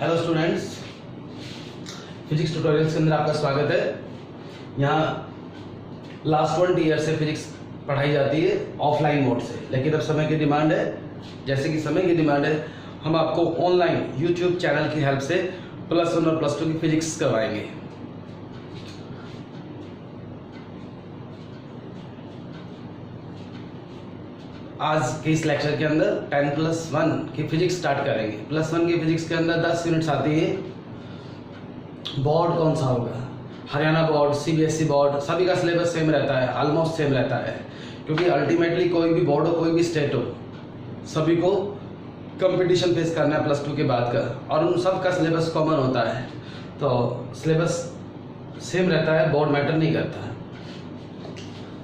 Hello students, physics tutorials के अंदर आपका स्वागत है। यहाँ लास्ट 20 ईयर से फिजिक्स पढ़ाई जाती है ऑफलाइन मोड से, लेकिन अब समय की डिमांड है, जैसे कि समय की डिमांड है, हम आपको ऑनलाइन यूट्यूब चैनल की हेल्प से +1 और +2 की फिजिक्स करवाएंगे। आज के इस लेक्चर के अंदर 10+1 की फिजिक्स स्टार्ट करेंगे। +1 की फिजिक्स के अंदर 10 यूनिट्स आती है। बोर्ड कौन सा होगा? हरियाणा बोर्ड, सीबीएसई बोर्ड, सभी का सिलेबस सेम रहता है, ऑलमोस्ट सेम रहता है, क्योंकि अल्टीमेटली कोई भी बोर्ड हो, कोई भी स्टेट हो, सभी को कंपटीशन फेस करना है +2 के बाद का, और उन सब का सिलेबस कॉमन होता है, तो सिलेबस सेम रहता है, बोर्ड मैटर नहीं करता है।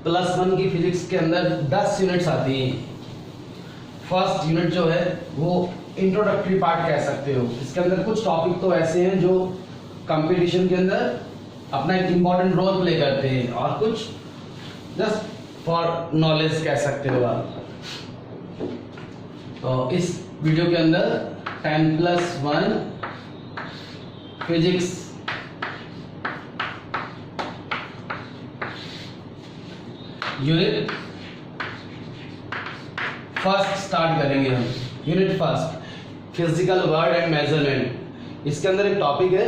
+1 की फिजिक्स के अंदर 10 यूनिट्स आती हैं। फर्स्ट यूनिट जो है वो इंट्रोडक्टरी पार्ट कह सकते हो। इसके अंदर कुछ टॉपिक तो ऐसे हैं जो कंपटीशन के अंदर अपना एक इम्पॉर्टेंट रोल प्ले करते हैं, और कुछ जस्ट फॉर नॉलेज कह सकते हो आप। तो इस वीडियो के अंदर 10+1 फिजिक्स यूनिट फर्स्ट स्टार्ट करेंगे हम। Unit first, physical word and measurement. इसके अंदर एक टॉपिक है,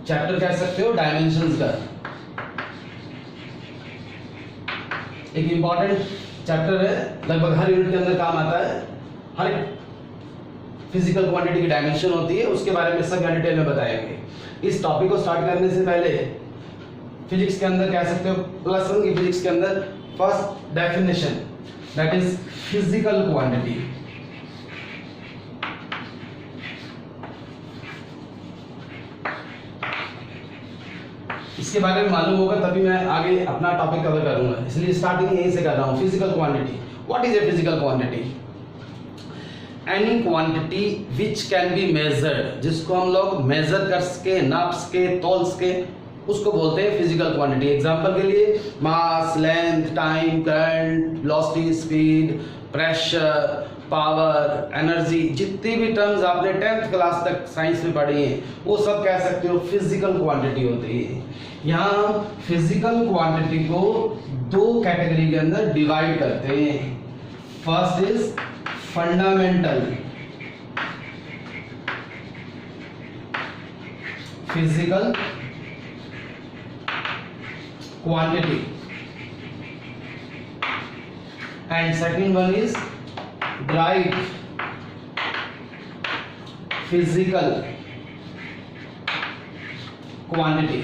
चैप्टर कह सकते हो डायमेंशंस का। एक इंपॉर्टेंट चैप्टर है, लगभग हर यूनिट के अंदर काम आता है। हर एक फिजिकल क्वांटिटी की डायमेंशन होती है, उसके बारे में सब डिटेल में बताएंगे। इस टॉपिक को स्टार्ट करने से पहले फिजिक्स के अंदर कह सकते हो, +1 की फिजिक्स के अंदर first definition, that is physical quantity. इसके बारे में मालूम होगा तभी मैं आगे अपना टॉपिक कवर करूंगा, इसलिए स्टार्टिंग यहीं से कर रहा हूं। Physical quantity, what is a physical quantity? Any quantity which can be measured, जिसको हम लोग मेजर कर सके, नाप सके, तौल सके, उसको बोलते हैं फिजिकल क्वांटिटी। एग्जांपल के लिए mass, length, time, current, velocity, speed, pressure, power, energy, जितनी भी टर्म्स आपने 10th क्लास तक साइंस में पढ़ी हैं, वो सब कह सकते हो फिजिकल क्वांटिटी होती है। यहाँ फिजिकल क्वांटिटी को 2 कैटेगरी के अंदर डिवाइड करते हैं। First is fundamental physical quantity, and second one is derived physical quantity.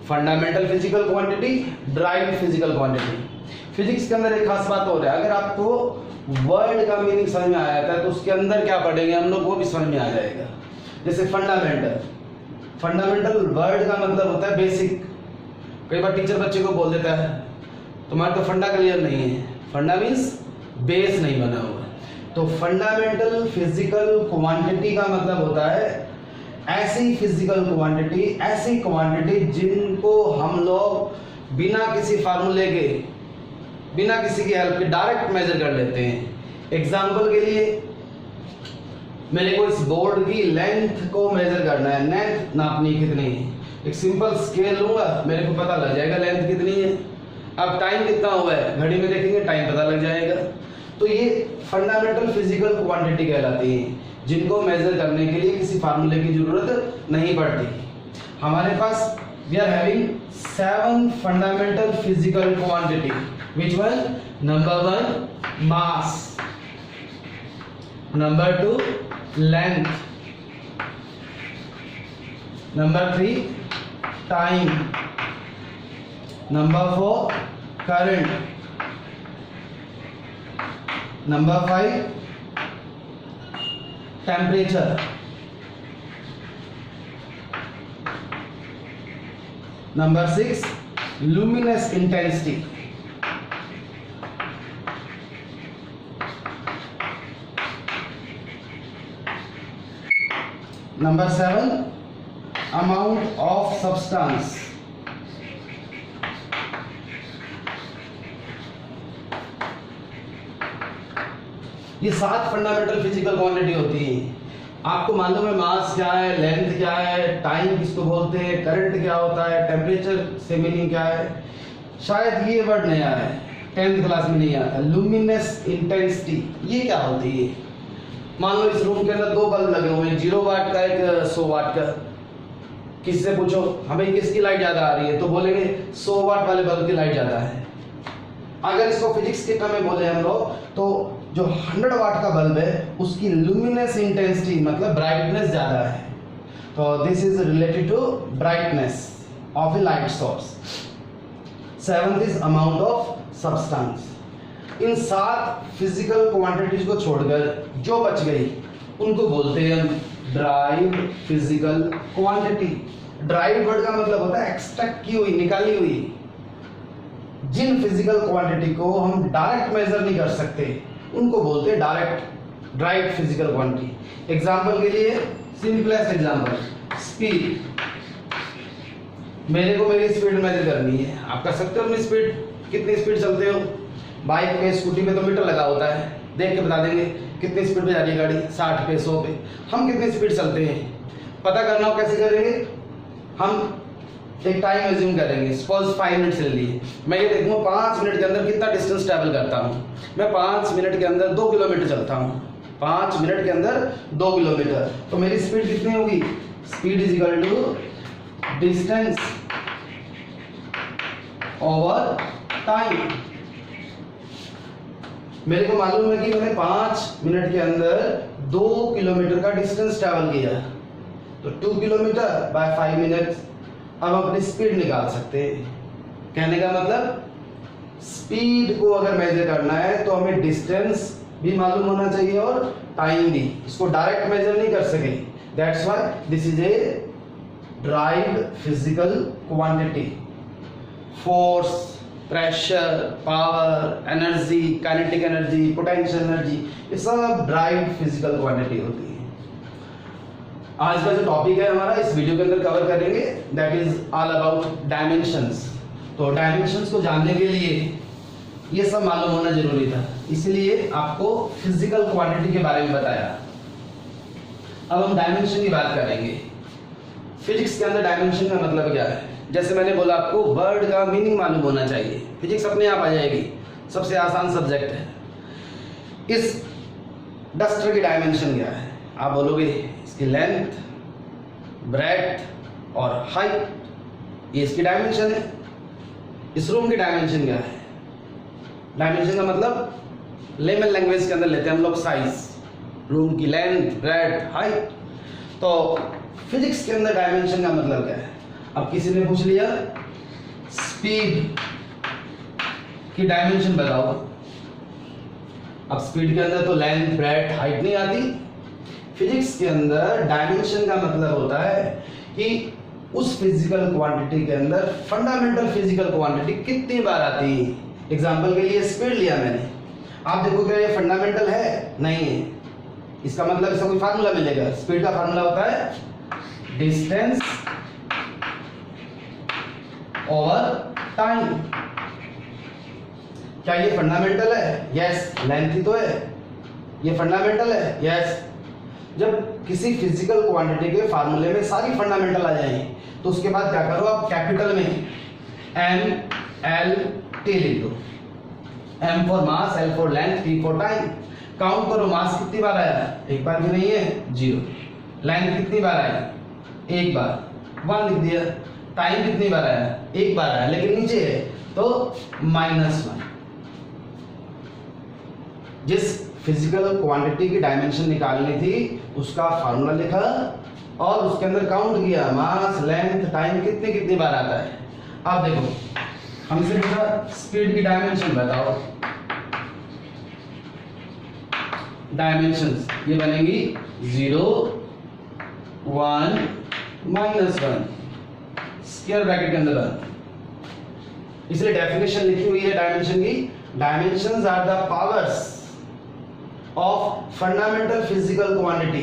Fundamental physical quantity, derived physical quantity. Physics के अंदर एक खास बात हो रहा है, अगर आपको वर्ड का मीनिंग समझ में आ जाता है तो उसके अंदर क्या पढ़ेंगे हम लोग वो भी समझ में आ जाएगा। जैसे फंडामेंटल, फंडामेंटल वर्ड का मतलब होता है बेसिक। कई बार टीचर बच्चे को बोल देता है तुम्हारा तो फंडा क्लियर नहीं है। फंडा मीन्स बेस नहीं बना हुआ। तो फंडामेंटल फिजिकल क्वांटिटी का मतलब होता है ऐसी फिजिकल क्वांटिटी, ऐसी क्वांटिटी जिनको हम लोग बिना किसी फार्मूले के, बिना किसी की हेल्प के डायरेक्ट मेजर कर लेते हैं। एग्जाम्पल के लिए मेरे को इस बोर्ड की लेंथ को मेजर करना है, लेंथ नापनी कितनी है, एक सिंपल स्केल लूंगा, मेरे को पता लग जाएगा लेंथ कितनी है। अब टाइम कितना हुआ है, घड़ी में देखेंगे टाइम पता लग जाएगा। तो ये फंडामेंटल फिजिकल क्वांटिटी कहलाती है, जिनको मेजर करने के लिए किसी फार्मूले की जरूरत नहीं पड़ती। हमारे पास we are having 7 fundamental physical quantity. Which one? Number 1 mass, number 2 length, number 3 time, number 4 current, number 5 temperature, number 6 luminous intensity, number 7 amount of substance, ये 7 फंडामेंटल फिजिकल क्वांटिटी होती है। आपको मालूम है मास क्या है, लेंथ क्या है, टाइम किसको बोलते हैं, करंट क्या होता है, टेम्परेचर से मीनिंग क्या है। शायद ये वर्ड नया है, 10th क्लास में नहीं आता। लुमिनस इंटेंसिटी ये क्या होती है। मान लो इस रूम के अंदर 2 बल्ब लगे हुए हैं, 0 वाट का एक 100 वाट का। किसी से पूछो हमें किसकी लाइट ज़्यादा आ रही है, तो बोलेंगे 100 वाट वाले बल्ब की लाइट ज़्यादा है। अगर इसको फिजिक्स के टर्म में बोले हम लोग तो जो 100 वाट का बल्ब है उसकी लुमिनस इंटेंसिटी मतलब ब्राइटनेस ज़्यादा है। तो this is related to brightness of a light source. 7th is amount of substance. इन 7 फिजिकल क्वांटिटीज को छोड़कर जो बच गई उनको बोलते हैं हम derived physical quantity. Derived word का मतलब होता है एक्सट्रैक्ट की हुई, निकाली हुई। जिन फिजिकल क्वांटिटी को हम डायरेक्ट मेजर नहीं कर सकते उनको बोलते हैं direct derived physical quantity. Example के लिए सिंपलेस्ट एग्जांपल, स्पीड। मेरे को मेरी स्पीड मेजर करनी है, आप कर सकते हो अपनी स्पीड, कितनी स्पीड चलते हो। बाइक पे स्कूटी पे तो मीटर लगा होता है, देख के बता देंगे कितनी स्पीड पे जा रही है गाड़ी, 60 पे 100 पे। हम कितनी स्पीड चलते हैं पता करना हो कैसे करेंगे। हम एक टाइम एज्यूम करेंगे, सपोज 5 मिनट चल रही है। मैं ये देखूंगा 5 मिनट के अंदर कितना डिस्टेंस ट्रैवल करता हूँ। मैं 5 मिनट के अंदर 2 किलोमीटर चलता हूँ। 5 मिनट के अंदर 2 किलोमीटर, तो मेरी स्पीड कितनी होगी। Speed is equal to distance over time. मेरे को मालूम है कि मैंने 5 मिनट के अंदर 2 किलोमीटर का डिस्टेंस ट्रैवल किया, तो 2 किलोमीटर बाय 5 मिनट्स। हम अपनी स्पीड निकाल सकते हैं। कहने का मतलब स्पीड को अगर मेजर करना है तो हमें डिस्टेंस भी मालूम होना चाहिए और टाइम भी। इसको डायरेक्ट मेजर नहीं कर सके, that's why this is a derived physical quantity. Force, pressure, power, energy, kinetic energy, potential energy, ये सब ड्राइव्ड फिजिकल क्वांटिटी होती है। आज का जो टॉपिक है हमारा इस वीडियो के अंदर कवर करेंगे, that is all about dimensions. तो डायमेंशंस को जानने के लिए ये सब मालूम होना जरूरी था, इसलिए आपको फिजिकल क्वांटिटी के बारे में बताया। अब हम डायमेंशन की बात करेंगे। फिजिक्स के अंदर डायमेंशन का मतलब क्या है। जैसे मैंने बोला आपको वर्ड का मीनिंग मालूम होना चाहिए, फिजिक्स अपने आप आ जाएगी, सबसे आसान सब्जेक्ट है। इस डस्टर की डायमेंशन क्या है, आप बोलोगे इसकी लेंथ, ब्रेड्थ और हाइट, ये इसकी डायमेंशन है। इस रूम की डायमेंशन क्या है। डायमेंशन का मतलब लेमन लैंग्वेज के अंदर लेते हैं हम लोग साइज, रूम की लेंथ, ब्रेड्थ, हाइट। तो फिजिक्स के अंदर डायमेंशन का मतलब क्या है। अब किसी ने पूछ लिया स्पीड की डायमेंशन बताओ। अब स्पीड के अंदर तो लेंथ, ब्रेड्थ, हाइट नहीं आती। फिजिक्स के अंदर डायमेंशन का मतलब होता है कि उस फिजिकल क्वांटिटी के अंदर फंडामेंटल फिजिकल क्वांटिटी कितनी बार आती है। एग्जांपल के लिए स्पीड लिया मैंने, आप देखो क्या ये फंडामेंटल है, नहीं है। इसका मतलब इसका कोई फार्मूला मिलेगा। स्पीड का फार्मूला होता है डिस्टेंस ओवर टाइम। क्या ये फंडामेंटल है? यस। लेंथ ही तो है, ये फंडामेंटल है। यस। जब किसी फिजिकल क्वांटिटी के फार्मूले में सारी फंडामेंटल आ जाए तो उसके बाद क्या करो, आप कैपिटल में MLT लिख दो। M for mass, L for length, T for time. Count करो मास कितनी बार आया, एक बार भी नहीं है, 0। लेंथ कितनी बार आई, एक बार, 1 लिख दिया। टाइम कितनी बार आया, एक बार आया, लेकिन नीचे है तो -1। जिस फिजिकल क्वांटिटी की डायमेंशन निकालनी थी उसका फार्मूला लिखा और उसके अंदर काउंट किया, मास, लेंथ, टाइम कितनी कितनी बार आता है। अब देखो हमसे पूछा स्पीड की डायमेंशन बताओ। डायमेंशंस ये बनेगी 0, 1, -1 स्क्वायर ब्रैकेट के अंदर बन। इसलिए डेफिनेशन लिखी हुई है डायमेंशन की। Dimensions are the powers of fundamental physical quantity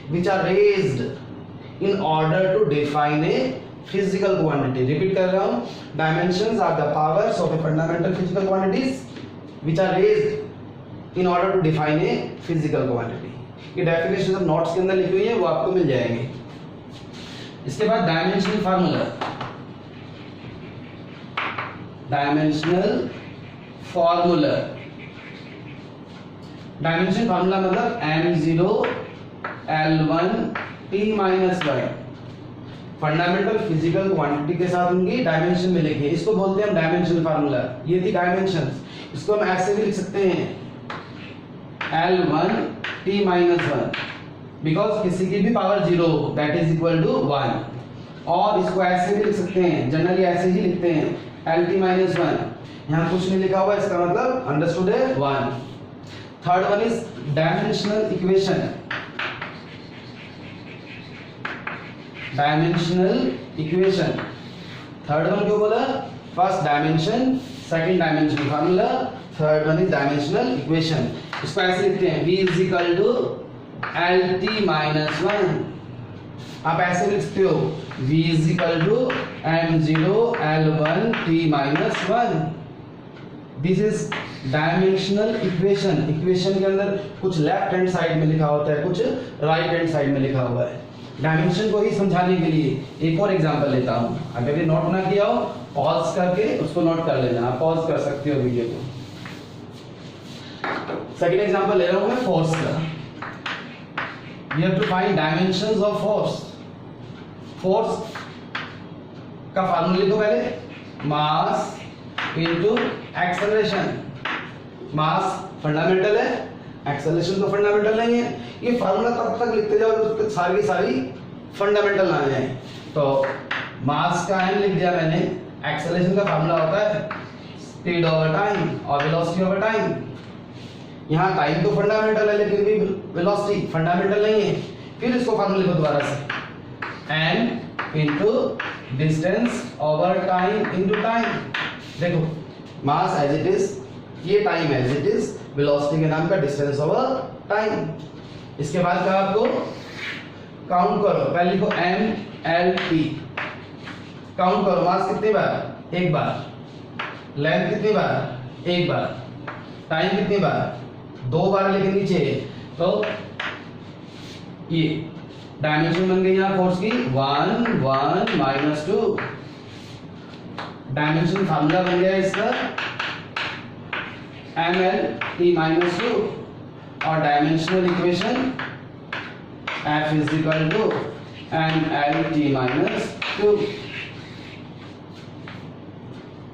which are raised in order to define a physical quantity. Repeat कर रहा हूँ, dimensions are the powers of a fundamental physical quantities which are raised in order to define a physical quantity. ये definition सब notes के अंदर लिखी हुई है, वो आपको मिल जाएंगे। इसके बाद dimensional formula, dimensional formula, dimension formula मतलब m0 L1 T-1 fundamental physical quantity के साथ उनकी डायमेंशन में लिखे, इसको बोलते हैं हम डायमेंशनल फार्मूला। ये थी डायमेंशंस, इसको हम ऐसे भी लिख सकते हैं L1 T-1 बिकॉज किसी की भी power 0 that is equal to 1। और इसको ऐसे भी लिख सकते हैं, जनरली ऐसे ही लिखते हैं LT-1, यहाँ कुछ नहीं लिखा हुआ, इसका मतलब अंडरस्टूड है 1। Third one is dimensional equation, dimensional equation. Third one क्यों बोला? First dimension, second dimension formula, third one is dimensional equation. इसको ऐसे लिखते हैं v is equal to LT-1। आप ऐसे लिख सकते हो v is equal to m0 L1 T-1। This is dimensional equation. Equation के अंदर कुछ लेफ्ट हैंड साइड में लिखा होता है, कुछ राइट हैंड साइड में लिखा हुआ है। डायमेंशन को ही समझाने के लिए एक और एग्जांपल लेता हूं, अगर ये नोट ना किया हो पॉज करके उसको नोट कर लेना, आप पॉज कर सकते हो वीडियो को। सेकंड एग्जांपल ले रहा हूं मैं फोर्स का। We have to find dimensions of force. Force का फार्मूला लिखो पहले, mass into acceleration. Mass fundamental है, एक्सेलरेशन तो फंडामेंटल नहीं है। ये फार्मूला तब तक लिखते जाओ जब तक सारी सारी फंडामेंटल ना जाए। तो मास का m लिख दिया मैंने, एक्सेलरेशन का फार्मूला होता है स्पीड ओवर टाइम और वेलोसिटी ओवर टाइम। यहाँ टाइम तो फंडामेंटल है लेकिन भी वेलोसिटी फंडामेंटल नहीं है। फिर इसको फार्मूला लिखो दोबारा से, m into distance over time into time. देखो मास एज इट इज, ये time as it is, velocity के नाम का डिस्टेंस ओवर टाइम। इसके बाद का आपको काउंट करो, पहले लिखो m/L/T, काउंट करो मास कितनी बार? एक बार। लेंथ कितनी बार? एक बार। टाइम कितनी बार? दो बार लेकिन नीचे। तो ये डायमेंशन बन गई यहाँ फोर्स की 1 1 -2। डायमेंशन फार्मूला बन गया इसका mL/T-2 और dimensional equation F is equal to mL/T-2।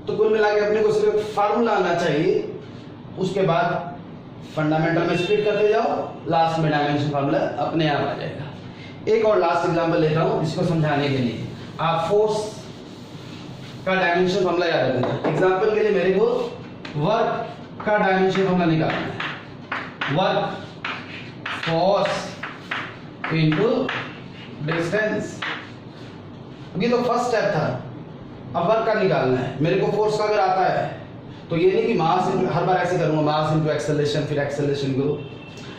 तो कुल मिला के अपने को सिर्फ फार्मूला आना चाहिए, उसके बाद फंडामेंटल में स्प्लिट करते जाओ, लास्ट में डायमेंशन फार्मूला अपने आप आ जाएगा। एक और लास्ट एग्जांपल लेता हूं इसको समझाने के लिए। आप फोर्स का डायमेंशन फार्मूला याद रखना। एग्जांपल के लिए मेरे को वर्क का डायमेंशन फार्मूला निकालना है। वर्क फोर्स इनटू डिस्टेंस, ये तो फर्स्ट स्टेप था। अब वर्क का निकालना है। मेरे को फोर्स का अगर आता है तो ये नहीं कि मास हर बार ऐसे करूंगा, मास इनटू एक्सेलरेशन फिर एक्सेलरेशन करो।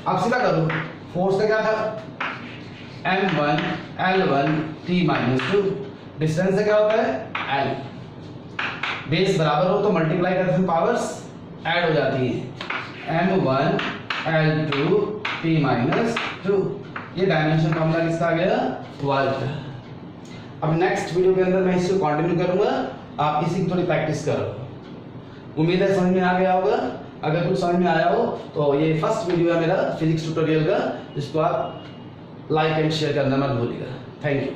अब सीधा करो, फोर्स का क्या था? m1 L1 T-2। डिस्टेंस से क्या होता है? L। बेस बराबर हो तो मल्टीप्लाई करते हैं, पावर्स ऐड हो जाती है। m1 L2 T-2। ये डायमेंशन फार्मूला किसका आ गया? वर्क। अब नेक्स्ट वीडियो के अंदर मैं इसको कंटिन्यू करूंगा, आप इसी की थोड़ी प्रैक्टिस करो। उम्मीद है समझ में आ गया होगा। अगर कुछ समझ में आया हो तो ये फर्स्ट वीडियो है मेरा फिजिक्स ट्यूटोरियल का, जिसको आप लाइक एंड शेयर करना मत भूलिएगा। Thank you.